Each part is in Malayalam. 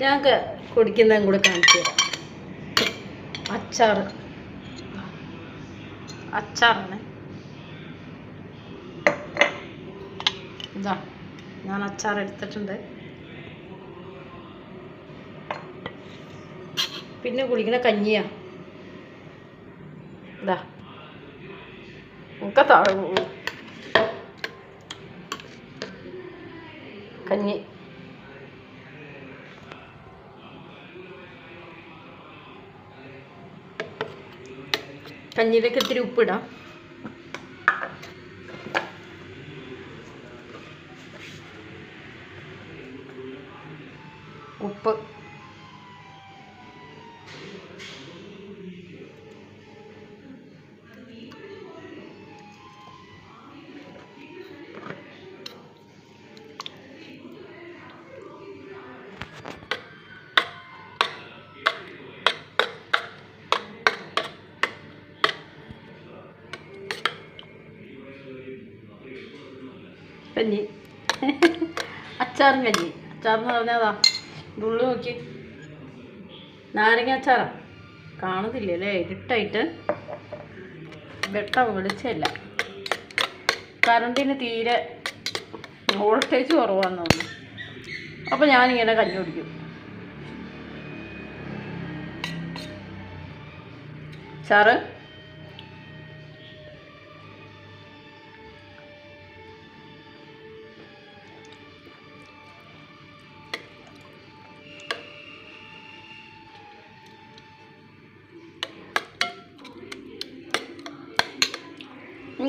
ഞാൻ കുടിക്കുന്നതും കൂടെ കാണിച്ചു തരാം. അച്ചാറാണ് ഇതാ. ഞാൻ അച്ചാർ എടുത്തിട്ടുണ്ട്. പിന്നെ കുടിക്കുന്ന കഞ്ഞിയാ. ഇതാ ഒക്കെ കഞ്ഞി. കഞ്ഞിയിലേക്ക് ഇത്തിരി ഉപ്പിടാം. ഉപ്പ് കഞ്ഞി അച്ചാറും കഞ്ഞി. അച്ചാറെന്ന് പറഞ്ഞതാ ഉള്ളു നോക്കി. നാരങ്ങ അച്ചാറാ. കാണുന്നില്ലല്ലേ, ഇരുട്ടായിട്ട് വെട്ടം വെളിച്ചമില്ല. കറണ്ടിന് തീരെ വോൾട്ടേജ് കുറവാന്ന് തോന്നുന്നു. അപ്പോൾ ഞാനിങ്ങനെ കഞ്ഞി കുടിക്കും. അച്ചാറ്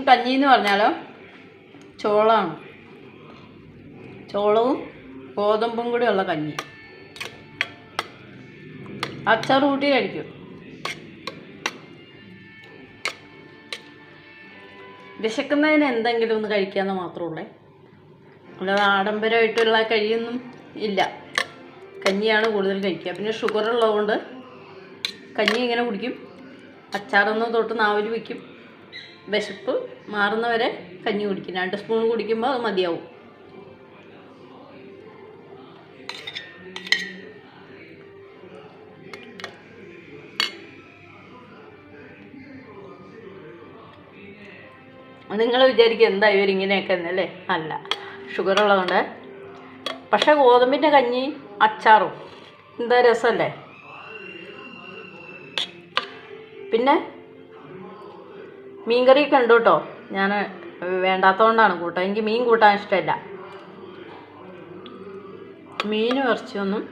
കഞ്ഞി എന്ന് പറഞ്ഞാലോ ചോളമാണ്. ചോളവും ഗോതമ്പും കൂടി ഉള്ള കഞ്ഞി. അച്ചാർ കൂട്ടി കഴിക്കും. വിശക്കുന്നതിന് എന്തെങ്കിലും ഒന്ന് കഴിക്കാമെന്ന് മാത്രമേ. അല്ലാതെ ആഡംബരമായിട്ടുള്ള കഴിയൊന്നും ഇല്ല. കഞ്ഞിയാണ് കൂടുതൽ കഴിക്കുക. പിന്നെ ഷുഗർ ഉള്ളതുകൊണ്ട് കഞ്ഞി ഇങ്ങനെ കുടിക്കും. അച്ചാറൊന്ന് തൊട്ട് നാവിൽ വയ്ക്കും. വിശപ്പ് മാറുന്നവരെ കഞ്ഞി കുടിക്കും. 2 സ്പൂൺ കുടിക്കുമ്പോൾ അത് മതിയാവും. നിങ്ങൾ വിചാരിക്കും എന്താ ഇവരിങ്ങനെയൊക്കെ എന്നല്ലേ? അല്ല, ഷുഗർ ഉള്ളതുകൊണ്ട്. പക്ഷേ ഗോതമ്പിൻ്റെ കഞ്ഞി അച്ചാറും എന്താ രസമല്ലേ? പിന്നെ മീൻകറിയൊക്കെ ഉണ്ട് കേട്ടോ. ഞാൻ വേണ്ടാത്തതുകൊണ്ടാണ് കൂട്ടാൻ. എനിക്ക് മീൻ കൂട്ടാൻ ഇഷ്ടമല്ല. മീനും ഇറച്ചിയൊന്നും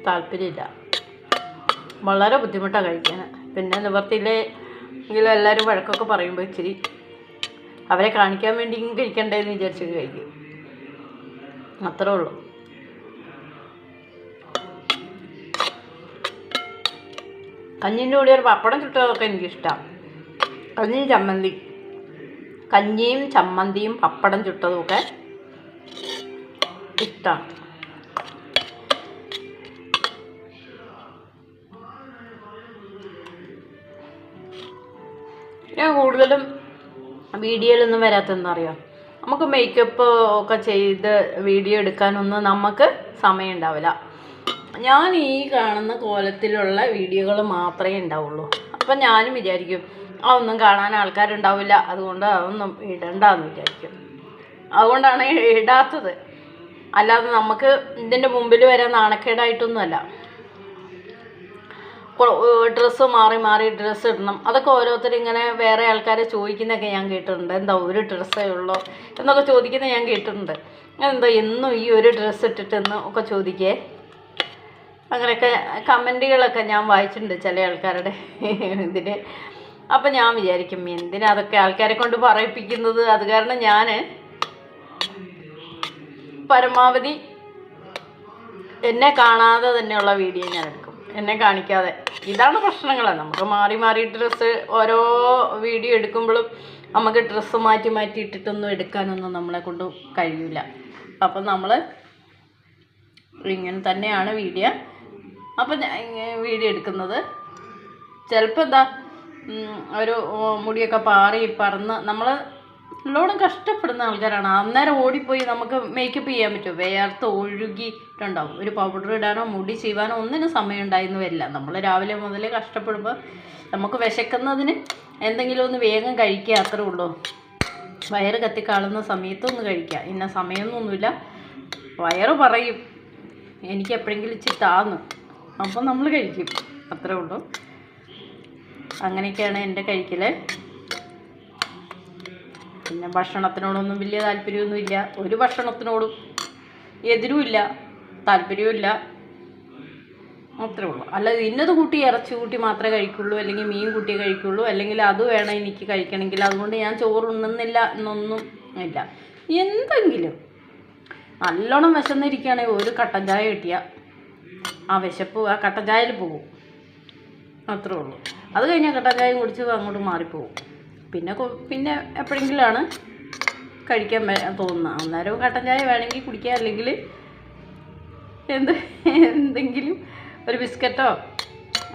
താല്പര്യമില്ല. വളരെ ബുദ്ധിമുട്ടാണ് കഴിക്കാൻ. പിന്നെ നിവർത്തിയില്ലേ എങ്കിലും എല്ലാവരും വഴക്കൊക്കെ പറയുമ്പോൾ ഇച്ചിരി അവരെ കാണിക്കാൻ വേണ്ടി കഴിക്കണ്ടേന്ന് വിചാരിച്ചൊക്കെ കഴിക്കും. അത്രേ ഉള്ളൂ. കഞ്ഞിൻ്റെ കൂടെ ഒരു പപ്പടം ചുട്ടതൊക്കെ എനിക്കിഷ്ടമാണ്. കഞ്ഞിയും ചമ്മന്തിയും പപ്പടം ചുട്ടതുമൊക്കെ ഇഷ്ടമാണ്. ഞാൻ കൂടുതലും വീഡിയോയിലൊന്നും വരാത്തതെന്ന് അറിയാം. നമുക്ക് മേക്കപ്പ് ഒക്കെ ചെയ്ത് വീഡിയോ എടുക്കാനൊന്നും നമുക്ക് സമയം ഉണ്ടാവില്ല. ഞാൻ ഈ കാണുന്ന കോലത്തിലുള്ള വീഡിയോകൾ മാത്രമേ ഉണ്ടാവുള്ളൂ. അപ്പം ഞാനും വിചാരിക്കും അതൊന്നും കാണാൻ ആൾക്കാരുണ്ടാവില്ല, അതുകൊണ്ട് അതൊന്നും ഇടണ്ടെന്ന് വിചാരിക്കും. അതുകൊണ്ടാണ് ഇടാത്തത്. അല്ലാതെ നമുക്ക് ഇതിൻ്റെ മുമ്പിൽ വരാൻ നാണക്കേടായിട്ടൊന്നുമല്ല. ഡ്രസ്സ് മാറി മാറി ഡ്രസ്സ് ഇടണം, അതൊക്കെ ഓരോരുത്തരിങ്ങനെ വേറെ ആൾക്കാരെ ചോദിക്കുന്നതൊക്കെ ഞാൻ കേട്ടിട്ടുണ്ട്. എന്താ ഒരു ഡ്രസ്സേ ഉള്ളൂ എന്നൊക്കെ ചോദിക്കുന്നത് ഞാൻ കേട്ടിട്ടുണ്ട്. എന്താ എന്നും ഈ ഒരു ഡ്രസ്സ് ഇട്ടിട്ടെന്ന് ഒക്കെ ചോദിക്കേ. അങ്ങനെയൊക്കെ കമൻറ്റുകളൊക്കെ ഞാൻ വായിച്ചിട്ടുണ്ട് ചില ആൾക്കാരുടെ ഇതിന്. അപ്പം ഞാൻ വിചാരിക്കും എന്തിനാ അതൊക്കെ ആൾക്കാരെ കൊണ്ട് പറയിപ്പിക്കുന്നത്. അത് കാരണം ഞാൻ പരമാവധി എന്നെ കാണാതെ തന്നെയുള്ള വീഡിയോ ഞാൻ എടുക്കും, എന്നെ കാണിക്കാതെ. ഇതാണ് പ്രശ്നങ്ങൾ. നമുക്ക് മാറി മാറി ഡ്രസ്സ് ഓരോ വീഡിയോ എടുക്കുമ്പോഴും നമുക്ക് ഡ്രസ്സ് മാറ്റി മാറ്റി ഇട്ടിട്ടൊന്നും എടുക്കാനൊന്നും നമ്മളെ കൊണ്ട് കഴിയില്ല. അപ്പം നമ്മൾ ഇങ്ങനെ തന്നെയാണ് വീഡിയോ. അപ്പം വീഡിയോ എടുക്കുന്നത് ചിലപ്പോൾ എന്താ ഒരു മുടിയൊക്കെ പറന്ന് നമ്മൾ നല്ലോണം കഷ്ടപ്പെടുന്ന ആൾക്കാരാണ്. അന്നേരം ഓടിപ്പോയി നമുക്ക് മേക്കപ്പ് ചെയ്യാൻ പറ്റുമോ? വേർത്ത് ഒഴുകിയിട്ടുണ്ടാവും. ഒരു പൗഡർ ഇടാനോ മുടി ചെയ്യുവാനോ ഒന്നിനും സമയം ഉണ്ടായിരുന്നു വരില്ല. നമ്മൾ രാവിലെ മുതലേ കഷ്ടപ്പെടുമ്പോൾ നമുക്ക് വിശക്കുന്നതിന് എന്തെങ്കിലും ഒന്ന് വേഗം കഴിക്കുക, അത്രേ ഉള്ളൂ. വയറ് കത്തിക്കാളുന്ന സമയത്തൊന്ന് കഴിക്കുക. ഇന്ന സമയമൊന്നുമില്ല. വയറ് പറയും എനിക്ക് എപ്പോഴെങ്കിലും ഇച്ചിരി താന്ന്, അപ്പം നമ്മൾ കഴിക്കും, അത്രേ ഉള്ളൂ. അങ്ങനെയൊക്കെയാണ് എൻ്റെ കഴിക്കൽ. പിന്നെ ഭക്ഷണത്തിനോടൊന്നും വലിയ താല്പര്യമൊന്നുമില്ല. ഒരു ഭക്ഷണത്തിനോടും എതിരുമില്ല, താല്പര്യവുമില്ല, അത്രേ ഉള്ളൂ. അല്ലാതെ ഇന്നത് കൂട്ടി ഇറച്ചി കൂട്ടി മാത്രമേ കഴിക്കുള്ളൂ, അല്ലെങ്കിൽ മീൻ കൂട്ടിയേ കഴിക്കുള്ളൂ, അല്ലെങ്കിൽ അത് വേണം എനിക്ക് കഴിക്കണമെങ്കിൽ അതുകൊണ്ട് ഞാൻ ചോറുണ്ണുന്നില്ല എന്നൊന്നും ഇല്ല. എന്തെങ്കിലും നല്ലോണം വിശന്നിരിക്കുകയാണെങ്കിൽ ഒരു കട്ടൻ ചായ കിട്ടിയാൽ ആ വിശപ്പ് ആ കട്ടൻ ചായയിൽ പോകും, അത്രേ ഉള്ളൂ. അത് കഴിഞ്ഞാൽ കട്ടൻ ചായ കുടിച്ച് അങ്ങോട്ട് മാറിപ്പോകും. പിന്നെ എപ്പോഴെങ്കിലാണ് കഴിക്കാൻ തോന്നുന്നത്. അന്നേരം കട്ടൻ ചായ വേണമെങ്കിൽ കുടിക്കുക, അല്ലെങ്കിൽ എന്തെങ്കിലും ഒരു ബിസ്ക്കറ്റോ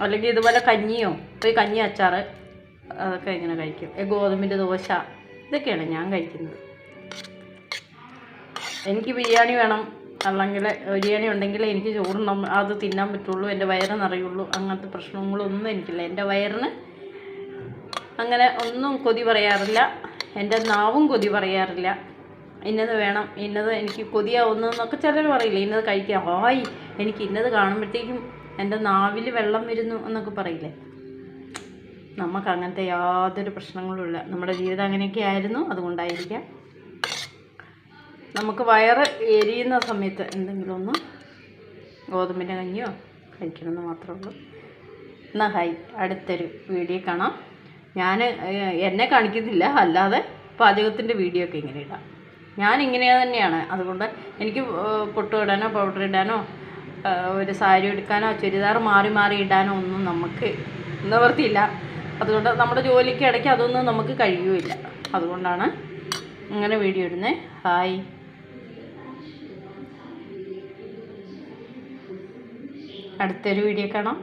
അല്ലെങ്കിൽ ഇതുപോലെ കഞ്ഞിയോ, ഒരു കഞ്ഞി അച്ചാർ, അതൊക്കെ ഇങ്ങനെ കഴിക്കും. ഗോതമ്പിൻ്റെ ദോശ, ഇതൊക്കെയാണ് ഞാൻ കഴിക്കുന്നത്. എനിക്ക് ബിരിയാണി വേണം, അല്ലെങ്കിൽ ബിരിയാണി ഉണ്ടെങ്കിൽ എനിക്ക് ചോറുണ്ണാൻ അത് തിന്നാൻ പറ്റുള്ളൂ, എൻ്റെ വയറ് നിറയുള്ളൂ. അങ്ങനത്തെ പ്രശ്നങ്ങളൊന്നും എനിക്കില്ല. എൻ്റെ വയറിന് അങ്ങനെ ഒന്നും കൊതി പറയാറില്ല. എൻ്റെ നാവും കൊതി പറയാറില്ല. ഇന്നത് വേണം, ഇന്നത് എനിക്ക് കൊതിയാവുന്നു എന്നൊക്കെ ചിലർ പറയില്ല. ഇന്നത് കഴിക്കാം, ഹായ് എനിക്ക് ഇന്നത് കാണുമ്പോഴത്തേക്കും എൻ്റെ നാവിൽ വെള്ളം വരുന്നു എന്നൊക്കെ പറയില്ലേ. നമുക്ക് അങ്ങനത്തെ യാതൊരു പ്രശ്നങ്ങളുമില്ല. നമ്മുടെ ജീവിതം അങ്ങനെയൊക്കെ ആയിരുന്നു, അതുകൊണ്ടായിരിക്കാം. നമുക്ക് വയറ് എരിയുന്ന സമയത്ത് എന്തെങ്കിലും ഒന്ന് ഗോതമ്പിൻ്റെ കഞ്ഞിയോ കഴിക്കണമെന്ന് മാത്രമേ ഉള്ളൂ. എന്നാൽ ഹായ്, അടുത്തൊരു വീഡിയോ കാണാം. ഞാൻ എന്നെ കാണിക്കുന്നില്ല, അല്ലാതെ പാചകത്തിൻ്റെ വീഡിയോ ഒക്കെ ഇങ്ങനെ ഇടാം. ഞാനിങ്ങനെ തന്നെയാണ്. അതുകൊണ്ട് എനിക്ക് പൊട്ട് ഇടാനോ പൗഡർ ഇടാനോ ഒരു സാരി എടുക്കാനോ ചുരിദാർ മാറി മാറി ഇടാനോ ഒന്നും നമുക്ക് നിവർത്തിയില്ല. അതുകൊണ്ട് നമ്മുടെ ജോലിക്ക് ഇടയ്ക്ക് അതൊന്നും നമുക്ക് കഴിയുമില്ല. അതുകൊണ്ടാണ് ഇങ്ങനെ വീഡിയോ ഇടുന്നത്. ഹായ്, അടുത്തൊരു വീഡിയോ കാണാം.